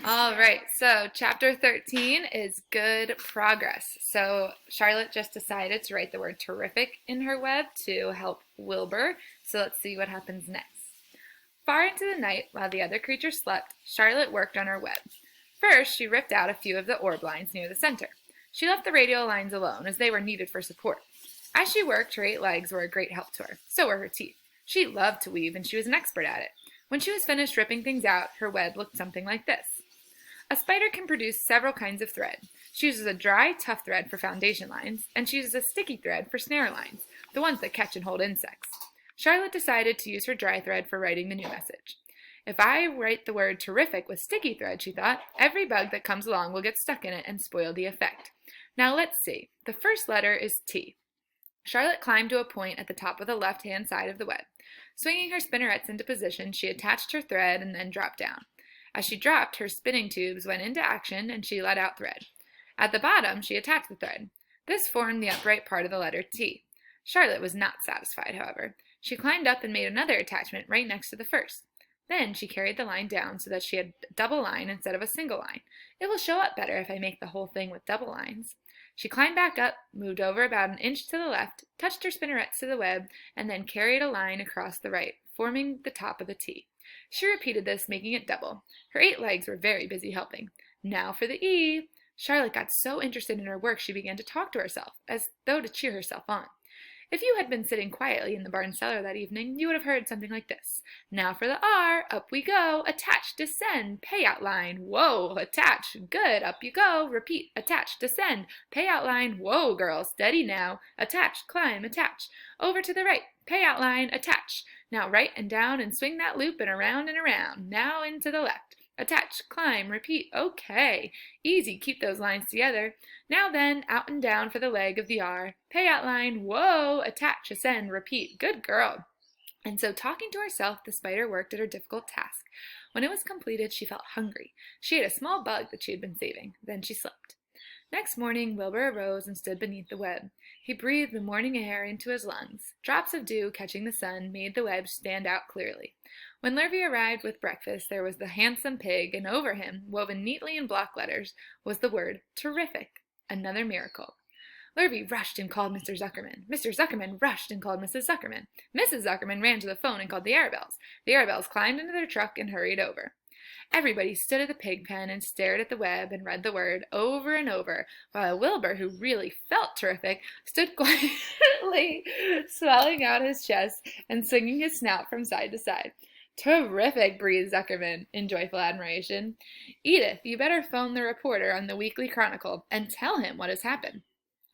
All right, so chapter 13 is good progress. So Charlotte just decided to write the word terrific in her web to help Wilbur. So let's see what happens next. Far into the night, while the other creatures slept, Charlotte worked on her web. First, she ripped out a few of the orb lines near the center. She left the radial lines alone, as they were needed for support. As she worked, her 8 legs were a great help to her. So were her teeth. She loved to weave, and she was an expert at it. When she was finished ripping things out, her web looked something like this. A spider can produce several kinds of thread. She uses a dry, tough thread for foundation lines, and she uses a sticky thread for snare lines, the ones that catch and hold insects. Charlotte decided to use her dry thread for writing the new message. If I write the word terrific with sticky thread, she thought, every bug that comes along will get stuck in it and spoil the effect. Now let's see. The first letter is T. Charlotte climbed to a point at the top of the left-hand side of the web. Swinging her spinnerets into position, she attached her thread and then dropped down. As she dropped, her spinning tubes went into action and she let out thread. At the bottom, she attached the thread. This formed the upright part of the letter T. Charlotte was not satisfied, however. She climbed up and made another attachment right next to the first. Then she carried the line down so that she had a double line instead of a single line. It will show up better if I make the whole thing with double lines. She climbed back up, moved over about an inch to the left, touched her spinnerets to the web, and then carried a line across the right, forming the top of the T. She repeated this, making it double. Her 8 legs were very busy helping. Now for the E. Charlotte got so interested in her work she began to talk to herself, as though to cheer herself on. If you had been sitting quietly in the barn cellar that evening, you would have heard something like this. Now for the R. Up we go. Attach, descend. Payout line. Whoa. Attach. Good. Up you go. Repeat. Attach, descend. Payout line. Whoa, girl. Steady now. Attach, climb, attach. Over to the right. Payout line. Attach. Now right and down and swing that loop and around and around. Now into the left. Attach, climb, repeat. Okay. Easy, keep those lines together. Now then, out and down for the leg of the R. Payout line, whoa, attach, ascend, repeat. Good girl. And so, talking to herself, the spider worked at her difficult task. When it was completed, she felt hungry. She ate a small bug that she had been saving. Then she slept. Next morning, Wilbur arose and stood beneath the web. He breathed the morning air into his lungs. Drops of dew catching the sun made the web stand out clearly. When Lurvy arrived with breakfast, there was the handsome pig, and over him, woven neatly in block letters, was the word terrific. Another miracle. Lurvy rushed and called Mr. Zuckerman. Mr. Zuckerman rushed and called Mrs. Zuckerman. Mrs. Zuckerman ran to the phone and called the Arabelles. The Arabelles climbed into their truck and hurried over. Everybody stood at the pig pen and stared at the web and read the word over and over, while Wilbur, who really felt terrific, stood quietly swelling out his chest and swinging his snout from side to side. Terrific, breathed Zuckerman in joyful admiration. Edith, you better phone the reporter on the Weekly Chronicle and tell him what has happened.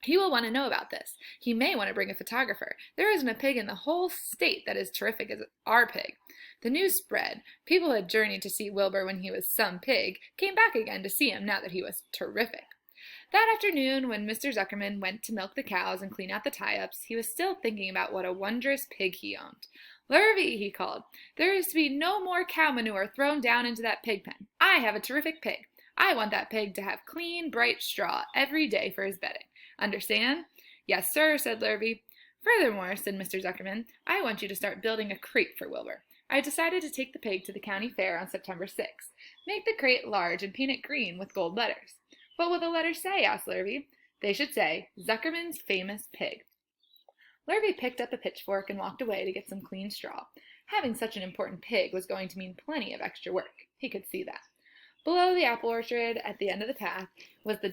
He will want to know about this. He may want to bring a photographer. There isn't a pig in the whole state that is terrific as our pig. The news spread. People who had journeyed to see Wilbur when he was some pig came back again to see him now that he was terrific. That afternoon, when Mr. Zuckerman went to milk the cows and clean out the tie-ups, he was still thinking about what a wondrous pig he owned. Lurvy, he called, there is to be no more cow manure thrown down into that pig pen. I have a terrific pig. I want that pig to have clean, bright straw every day for his bedding. Understand? Yes, sir, said Lurvy. Furthermore, said Mr. Zuckerman, I want you to start building a crate for Wilbur. I decided to take the pig to the county fair on September 6th. Make the crate large and paint it green with gold letters. What will the letters say? Asked Lurvy. They should say, Zuckerman's Famous Pig. Lurvy picked up a pitchfork and walked away to get some clean straw. Having such an important pig was going to mean plenty of extra work. He could see that. Below the apple orchard, at the end of the path, was the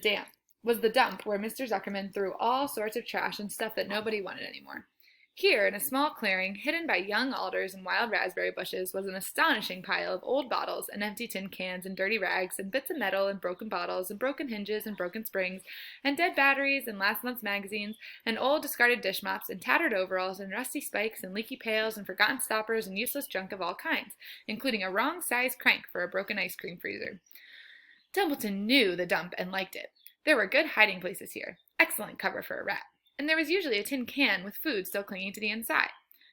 dump where Mr. Zuckerman threw all sorts of trash and stuff that nobody wanted anymore. Here, in a small clearing, hidden by young alders and wild raspberry bushes, was an astonishing pile of old bottles and empty tin cans and dirty rags and bits of metal and broken bottles and broken hinges and broken springs and dead batteries and last month's magazines and old discarded dish mops and tattered overalls and rusty spikes and leaky pails and forgotten stoppers and useless junk of all kinds, including a wrong-sized crank for a broken ice cream freezer. Templeton knew the dump and liked it. There were good hiding places here, excellent cover for a rat, and there was usually a tin can with food still clinging to the inside.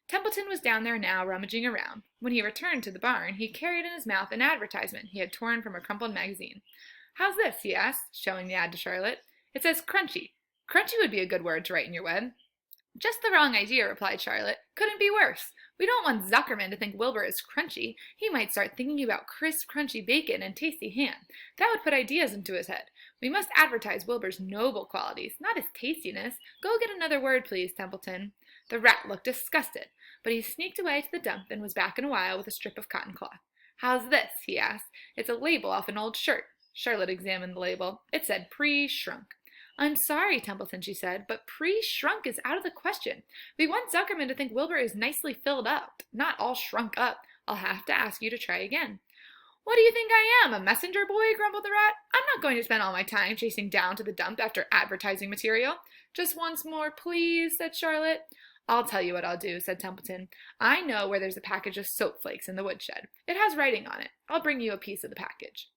Templeton was down there now, rummaging around. When he returned to the barn, he carried in his mouth an advertisement he had torn from a crumpled magazine. How's this? He asked, showing the ad to Charlotte. It says crunchy. Crunchy would be a good word to write in your web. Just the wrong idea, replied Charlotte. Couldn't be worse. We don't want Zuckerman to think Wilbur is crunchy. He might start thinking about crisp, crunchy bacon and tasty ham. That would put ideas into his head. We must advertise Wilbur's noble qualities, not his tastiness. Go get another word, please, Templeton. The rat looked disgusted, but he sneaked away to the dump and was back in a while with a strip of cotton cloth. How's this? He asked. It's a label off an old shirt. Charlotte examined the label. It said pre-shrunk. I'm sorry, Templeton, she said, but pre-shrunk is out of the question. We want Zuckerman to think Wilbur is nicely filled up, not all shrunk up. I'll have to ask you to try again. What do you think I am, a messenger boy? Grumbled the rat. I'm not going to spend all my time chasing down to the dump after advertising material. Just once more, please, said Charlotte. I'll tell you what I'll do, said Templeton. I know where there's a package of soap flakes in the woodshed. It has writing on it. I'll bring you a piece of the package.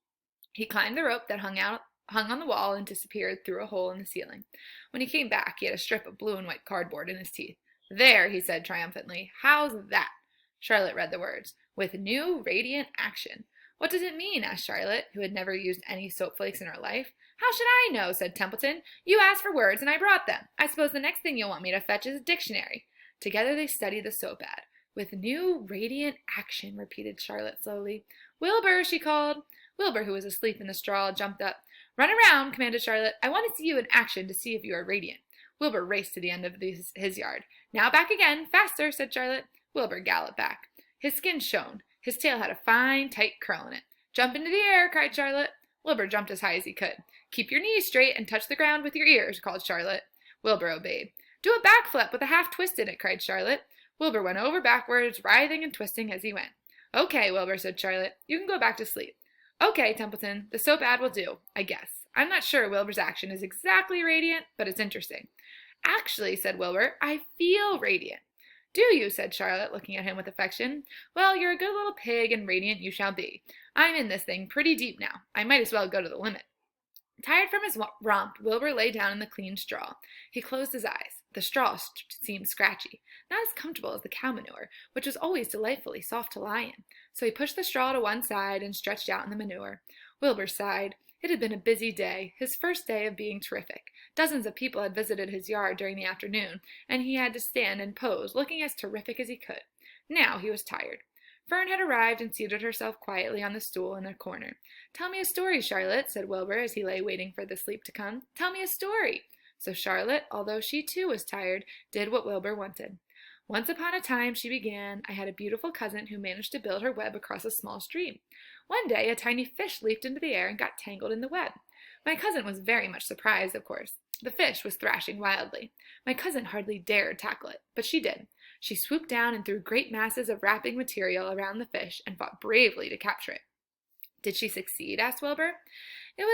He climbed the rope that hung on the wall and disappeared through a hole in the ceiling. When he came back, he had a strip of blue and white cardboard in his teeth. There, he said triumphantly. How's that? Charlotte read the words. With new radiant action. What does it mean? Asked Charlotte, who had never used any soap flakes in her life. How should I know? Said Templeton. You asked for words and I brought them. I suppose the next thing you'll want me to fetch is a dictionary. Together they studied the soap ad. With new radiant action, repeated Charlotte slowly. Wilbur, she called. Wilbur, who was asleep in the straw, jumped up. Run around, commanded Charlotte. I want to see you in action to see if you are radiant. Wilbur raced to the end of his yard. Now back again. Faster, said Charlotte. Wilbur galloped back. His skin shone. His tail had a fine, tight curl in it. Jump into the air, cried Charlotte. Wilbur jumped as high as he could. Keep your knees straight and touch the ground with your ears, called Charlotte. Wilbur obeyed. Do a backflip with a half twist in it, cried Charlotte. Wilbur went over backwards, writhing and twisting as he went. Okay, Wilbur, said Charlotte. You can go back to sleep. Okay, Templeton, the soap ad will do, I guess. I'm not sure Wilbur's action is exactly radiant, but it's interesting. Actually, said Wilbur, I feel radiant. Do you? Said Charlotte, looking at him with affection. Well, you're a good little pig, and radiant you shall be. I'm in this thing pretty deep now. I might as well go to the limit. Tired from his romp, Wilbur lay down in the clean straw. He closed his eyes. The straw seemed scratchy, not as comfortable as the cow manure, which was always delightfully soft to lie in. So he pushed the straw to one side and stretched out in the manure. Wilbur sighed. It had been a busy day, his first day of being terrific. Dozens of people had visited his yard during the afternoon, and he had to stand and pose, looking as terrific as he could. Now he was tired. Fern had arrived and seated herself quietly on the stool in a corner. Tell me a story, Charlotte, said Wilbur as he lay waiting for the sleep to come. Tell me a story. So Charlotte, although she too was tired, did what Wilbur wanted. Once upon a time, she began, I had a beautiful cousin who managed to build her web across a small stream. One day, a tiny fish leaped into the air and got tangled in the web. My cousin was very much surprised, of course. The fish was thrashing wildly. My cousin hardly dared tackle it, but she did. She swooped down and threw great masses of wrapping material around the fish and fought bravely to capture it. Did she succeed? Asked Wilbur. It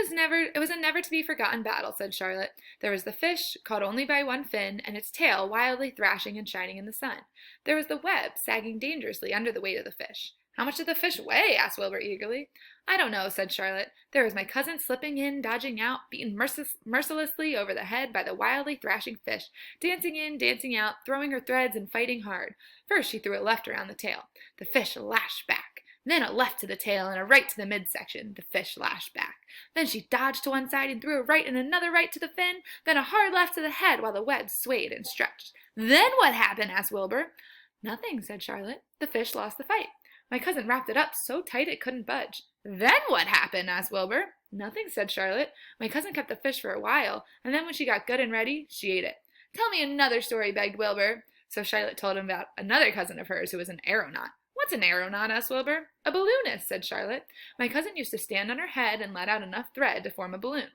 was a never-to-be-forgotten battle, said Charlotte. There was the fish, caught only by one fin, and its tail wildly thrashing and shining in the sun. There was the web, sagging dangerously under the weight of the fish. How much did the fish weigh? Asked Wilbur eagerly. I don't know, said Charlotte. There was my cousin slipping in, dodging out, beaten mercilessly over the head by the wildly thrashing fish, dancing in, dancing out, throwing her threads and fighting hard. First she threw a left around the tail. The fish lashed back. Then a left to the tail and a right to the midsection. The fish lashed back. Then she dodged to one side and threw a right and another right to the fin. Then a hard left to the head while the web swayed and stretched. Then what happened? Asked Wilbur. Nothing, said Charlotte. The fish lost the fight. My cousin wrapped it up so tight it couldn't budge. Then what happened? Asked Wilbur. Nothing, said Charlotte. My cousin kept the fish for a while, and then when she got good and ready, she ate it. Tell me another story, begged Wilbur. So Charlotte told him about another cousin of hers who was an aeronaut. What's an aeronaut? Asked Wilbur. A balloonist, said Charlotte. My cousin used to stand on her head and let out enough thread to form a balloon.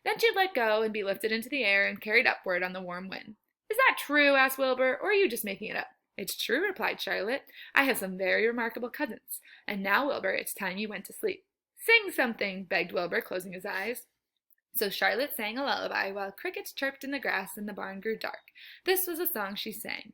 Then she'd let go and be lifted into the air and carried upward on the warm wind. Is that true? Asked Wilbur, or are you just making it up? It's true, replied Charlotte. I have some very remarkable cousins. And now, Wilbur, it's time you went to sleep. Sing something, begged Wilbur, closing his eyes. So Charlotte sang a lullaby while crickets chirped in the grass and the barn grew dark. This was a song she sang.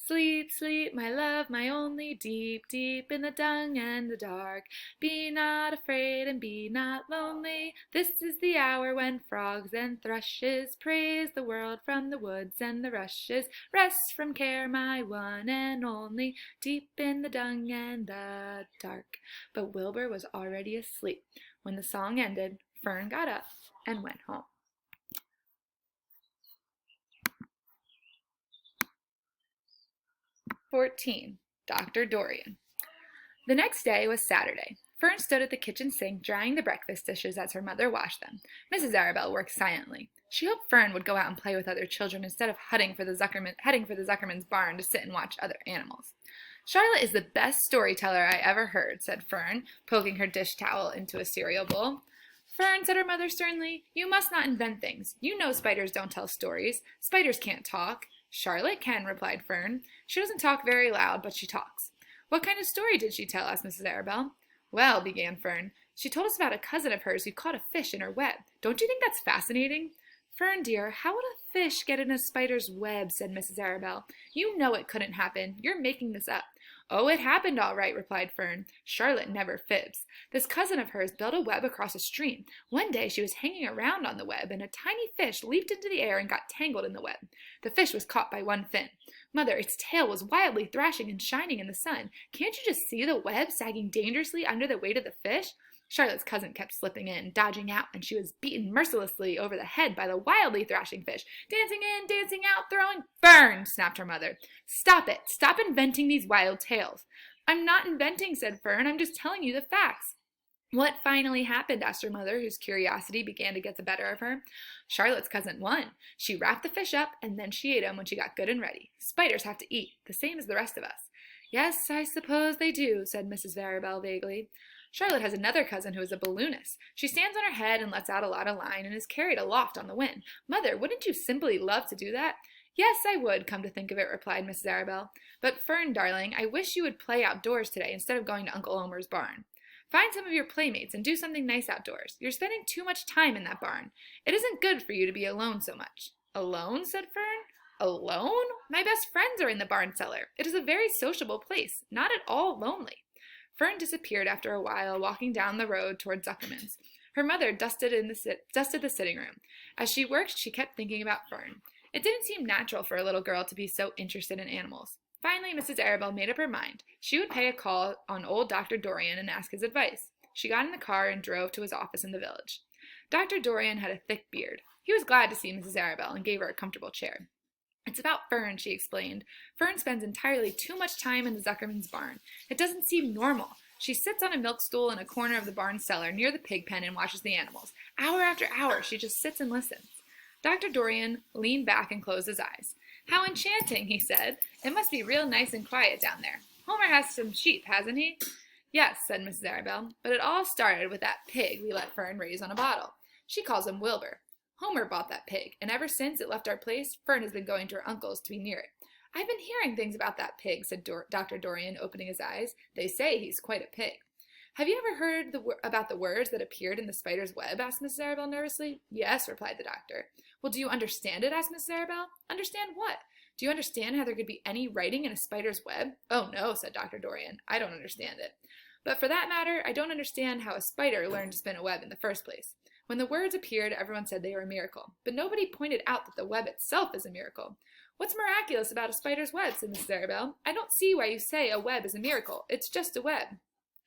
Sleep, sleep, my love, my only, deep, deep in the dung and the dark. Be not afraid and be not lonely. This is the hour when frogs and thrushes praise the world from the woods and the rushes. Rest from care, my one and only, deep in the dung and the dark. But Wilbur was already asleep. When the song ended, Fern got up and went home. 14. Dr. Dorian. The next day was Saturday. Fern stood at the kitchen sink drying the breakfast dishes as her mother washed them. Mrs. Arabelle worked silently. She hoped Fern would go out and play with other children instead of heading for the Zuckerman's barn to sit and watch other animals. Charlotte is the best storyteller I ever heard, said Fern, poking her dish towel into a cereal bowl. Fern, said her mother sternly, you must not invent things. You know spiders don't tell stories. Spiders can't talk. Charlotte can, replied Fern. She doesn't talk very loud, but she talks. What kind of story did she tell? Asked Mrs. Arabelle. Well, began Fern, she told us about a cousin of hers who caught a fish in her web. Don't you think that's fascinating? Fern, dear, how would a fish get in a spider's web? Said Mrs. Arabelle. You know it couldn't happen. You're making this up. Oh, it happened all right, replied Fern. Charlotte never fibs. This cousin of hers built a web across a stream. One day she was hanging around on the web, and a tiny fish leaped into the air and got tangled in the web. The fish was caught by one fin. Mother, its tail was wildly thrashing and shining in the sun. Can't you just see the web sagging dangerously under the weight of the fish? Charlotte's cousin kept slipping in, dodging out, and she was beaten mercilessly over the head by the wildly thrashing fish. Dancing in, dancing out, throwing— Fern, snapped her mother. Stop it. Stop inventing these wild tales. I'm not inventing, said Fern. I'm just telling you the facts. What finally happened? Asked her mother, whose curiosity began to get the better of her. Charlotte's cousin won. She wrapped the fish up, and then she ate him when she got good and ready. Spiders have to eat, the same as the rest of us. Yes, I suppose they do, said Mrs. Arabelle vaguely. Charlotte has another cousin who is a balloonist. She stands on her head and lets out a lot of line and is carried aloft on the wind. Mother, wouldn't you simply love to do that? Yes, I would, come to think of it, replied Mrs. Arabelle. But Fern, darling, I wish you would play outdoors today instead of going to Uncle Omer's barn. Find some of your playmates and do something nice outdoors. You're spending too much time in that barn. It isn't good for you to be alone so much. Alone? Said Fern. Alone? My best friends are in the barn cellar. It is a very sociable place, not at all lonely. Fern disappeared after a while, walking down the road toward Zuckerman's. Her mother dusted the sitting room. As she worked, she kept thinking about Fern. It didn't seem natural for a little girl to be so interested in animals. Finally, Mrs. Arabelle made up her mind. She would pay a call on old Dr. Dorian and ask his advice. She got in the car and drove to his office in the village. Dr. Dorian had a thick beard. He was glad to see Mrs. Arabelle and gave her a comfortable chair. It's about Fern, she explained. Fern spends entirely too much time in the Zuckerman's barn. It doesn't seem normal. She sits on a milk stool in a corner of the barn cellar near the pig pen and watches the animals. Hour after hour, she just sits and listens. Dr. Dorian leaned back and closed his eyes. How enchanting, he said. It must be real nice and quiet down there. Homer has some sheep, hasn't he? Yes, said Mrs. Arabelle, but it all started with that pig we let Fern raise on a bottle. She calls him Wilbur. Homer bought that pig, and ever since it left our place, Fern has been going to her uncle's to be near it. I've been hearing things about that pig, said Dr. Dorian, opening his eyes. They say he's quite a pig. Have you ever heard about the words that appeared in the spider's web? Asked Mrs. Arabelle nervously. Yes, replied the doctor. Well, do you understand it? Asked Mrs. Arabelle. Understand what? Do you understand how there could be any writing in a spider's web? Oh, no, said Dr. Dorian. I don't understand it. But for that matter, I don't understand how a spider learned to spin a web in the first place. When the words appeared, everyone said they were a miracle, but nobody pointed out that the web itself is a miracle. What's miraculous about a spider's web? Said Mrs. Arabelle. I don't see why you say a web is a miracle. It's just a web.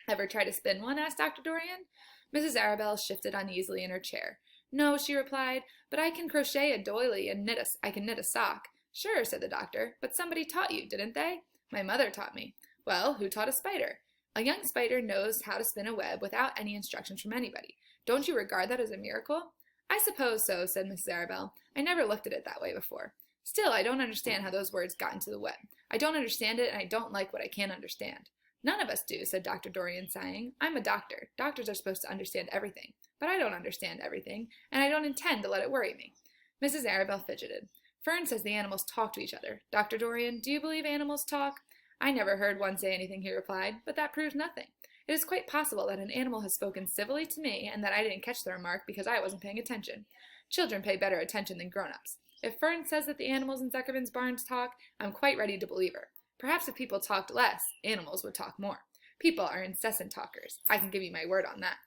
Ever try to spin one? Asked Dr. Dorian. Mrs. Arabelle shifted uneasily in her chair. No, she replied, but I can crochet a doily and I can knit a sock. Sure, said the doctor, but somebody taught you, didn't they? My mother taught me. Well, who taught a spider? A young spider knows how to spin a web without any instructions from anybody. Don't you regard that as a miracle? I suppose so, said Mrs. Arabelle. I never looked at it that way before. Still, I don't understand how those words got into the web. I don't understand it, and I don't like what I can't understand. None of us do, said Dr. Dorian, sighing. I'm a doctor. Doctors are supposed to understand everything. But I don't understand everything, and I don't intend to let it worry me. Mrs. Arabelle fidgeted. Fern says the animals talk to each other. Dr. Dorian, do you believe animals talk? I never heard one say anything, he replied, but that proves nothing. It is quite possible that an animal has spoken civilly to me and that I didn't catch the remark because I wasn't paying attention. Children pay better attention than grown-ups. If Fern says that the animals in Zuckerman's barns talk, I'm quite ready to believe her. Perhaps if people talked less, animals would talk more. People are incessant talkers. I can give you my word on that.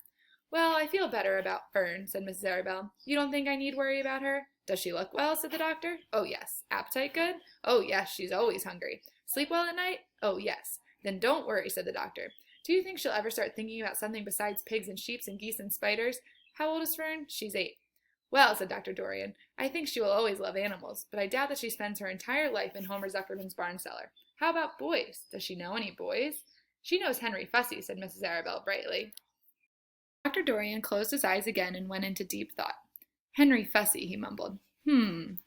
Well, I feel better about Fern, said Mrs. Arabelle. You don't think I need worry about her? Does she look well? Said the doctor. Oh, yes. Appetite good? Oh, yes, she's always hungry. Sleep well at night? Oh, yes. Then don't worry, said the doctor. Do you think she'll ever start thinking about something besides pigs and sheep and geese and spiders? How old is Fern? She's 8. Well, said Dr. Dorian, I think she will always love animals, but I doubt that she spends her entire life in Homer Zuckerman's barn cellar. How about boys? Does she know any boys? She knows Henry Fussy, said Mrs. Arabelle brightly. Dr. Dorian closed his eyes again and went into deep thought. Henry Fussy, he mumbled.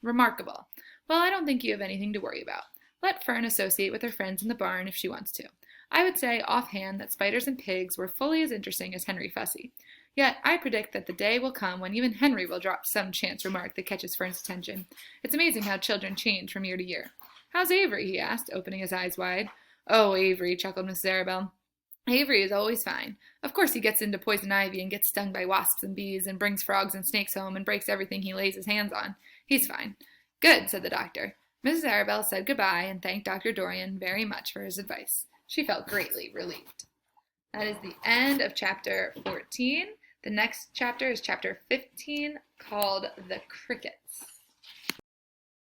Remarkable. Well, I don't think you have anything to worry about. Let Fern associate with her friends in the barn if she wants to. I would say offhand that spiders and pigs were fully as interesting as Henry Fussy. Yet I predict that the day will come when even Henry will drop some chance remark that catches Fern's attention. It's amazing how children change from year to year. How's Avery? He asked, opening his eyes wide. Oh, Avery, chuckled Mrs. Arabelle. Avery is always fine. Of course he gets into poison ivy and gets stung by wasps and bees and brings frogs and snakes home and breaks everything he lays his hands on. He's fine. Good, said the doctor. Mrs. Arabelle said goodbye and thanked Dr. Dorian very much for his advice. She felt greatly relieved. That is the end of chapter 14. The next chapter is chapter 15, called The Crickets.